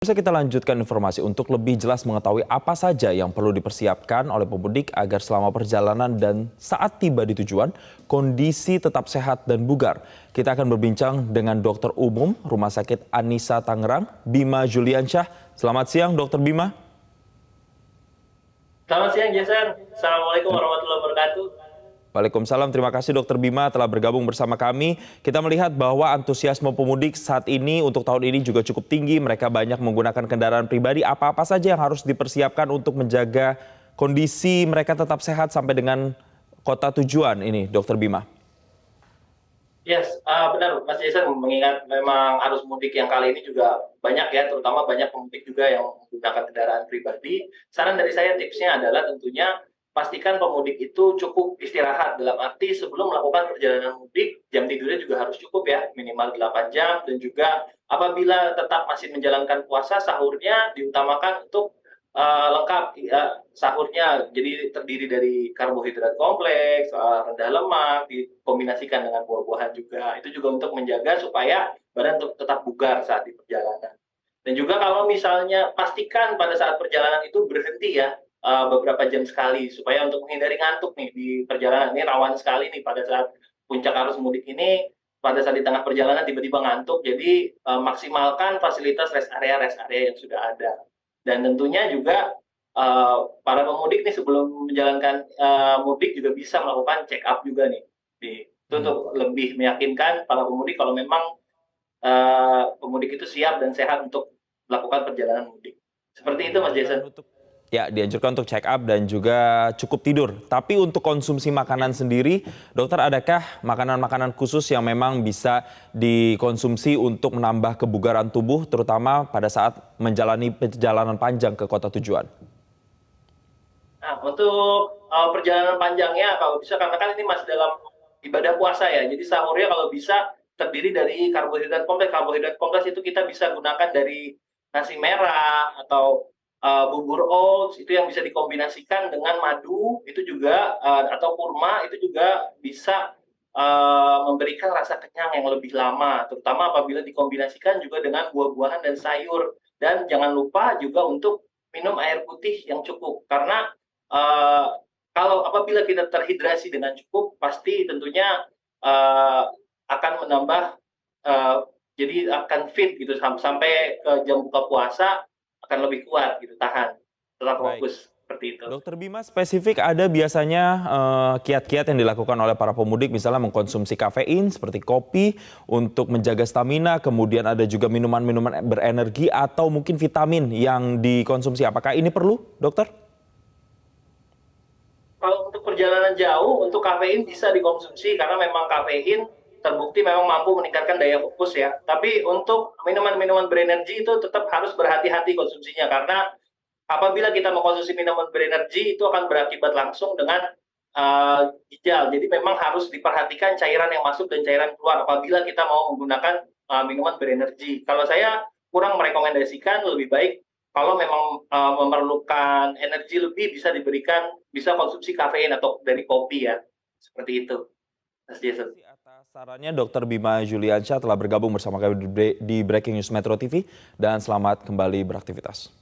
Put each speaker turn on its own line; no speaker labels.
Bisa kita lanjutkan informasi untuk lebih jelas mengetahui apa saja yang perlu dipersiapkan oleh pemudik agar selama perjalanan dan saat tiba di tujuan, kondisi tetap sehat dan bugar. Kita akan berbincang dengan Dokter Umum Rumah Sakit Anisa Tangerang, Bima Juliansyah. Selamat siang, Dokter Bima.
Selamat siang, Jason. Assalamualaikum warahmatullahi wabarakatuh.
Waalaikumsalam, terima kasih Dokter Bima telah bergabung bersama kami. Kita melihat bahwa antusiasme pemudik saat ini untuk tahun ini juga cukup tinggi. Mereka banyak menggunakan kendaraan pribadi. Apa-apa saja yang harus dipersiapkan untuk menjaga kondisi mereka tetap sehat sampai dengan kota tujuan ini, Dokter Bima?
Yes, benar Mas Jason, mengingat memang arus mudik yang kali ini juga banyak ya, terutama banyak pemudik juga yang menggunakan kendaraan pribadi. Saran dari saya tipsnya adalah tentunya pastikan pemudik itu cukup istirahat, dalam arti sebelum melakukan perjalanan mudik, jam tidurnya juga harus cukup ya, minimal 8 jam, dan juga apabila tetap masih menjalankan puasa, sahurnya diutamakan untuk lengkap sahurnya, jadi terdiri dari karbohidrat kompleks, rendah lemak, dikombinasikan dengan buah-buahan juga. Itu juga untuk menjaga supaya badan tetap bugar saat di perjalanan. Dan juga kalau misalnya pastikan pada saat perjalanan itu berhenti ya, beberapa jam sekali supaya untuk menghindari ngantuk nih di perjalanan. Ini rawan sekali nih pada saat puncak arus mudik ini, pada saat di tengah perjalanan tiba-tiba ngantuk. Jadi maksimalkan fasilitas rest area yang sudah ada. Dan tentunya juga para pemudik nih sebelum menjalankan mudik juga bisa melakukan check up juga nih. Itu untuk lebih meyakinkan para pemudik kalau memang pemudik itu siap dan sehat untuk melakukan perjalanan mudik. Seperti itu Mas Jason.
Ya, dianjurkan untuk check up dan juga cukup tidur. Tapi untuk konsumsi makanan sendiri, dokter adakah makanan-makanan khusus yang memang bisa dikonsumsi untuk menambah kebugaran tubuh, terutama pada saat menjalani perjalanan panjang ke kota tujuan?
Nah, untuk perjalanan panjangnya kalau bisa, karena kan ini masih dalam ibadah puasa ya, jadi sahurnya kalau bisa terdiri dari karbohidrat kompleks. Karbohidrat kompleks itu kita bisa gunakan dari nasi merah atau bubur oats, itu yang bisa dikombinasikan dengan madu, itu juga atau kurma, itu juga bisa memberikan rasa kenyang yang lebih lama, terutama apabila dikombinasikan juga dengan buah-buahan dan sayur. Dan jangan lupa juga untuk minum air putih yang cukup, karena Eee, kalau apabila kita terhidrasi dengan cukup, pasti tentunya akan menambah, eee, jadi akan fit gitu sampai ke jam buka puasa akan lebih kuat gitu, tahan, tetap
Baik.
fokus, seperti itu.
Dokter Bima, spesifik ada biasanya kiat-kiat yang dilakukan oleh para pemudik, misalnya mengkonsumsi kafein seperti kopi untuk menjaga stamina, kemudian ada juga minuman-minuman berenergi atau mungkin vitamin yang dikonsumsi. Apakah ini perlu, dokter?
Kalau untuk perjalanan jauh, untuk kafein bisa dikonsumsi karena memang kafein terbukti memang mampu meningkatkan daya fokus ya. Tapi untuk minuman-minuman berenergi itu tetap harus berhati-hati konsumsinya, karena apabila kita mengkonsumsi minuman berenergi itu akan berakibat langsung dengan ginjal. Jadi memang harus diperhatikan cairan yang masuk dan cairan keluar apabila kita mau menggunakan minuman berenergi. Kalau saya kurang merekomendasikan, lebih baik kalau memang memerlukan energi lebih bisa konsumsi kafein atau dari kopi ya, seperti itu, Mas
Terima
Jason.
kasih atas sarannya, Dokter Bima Juliansyah telah bergabung bersama kami di Breaking News Metro TV dan selamat kembali beraktivitas.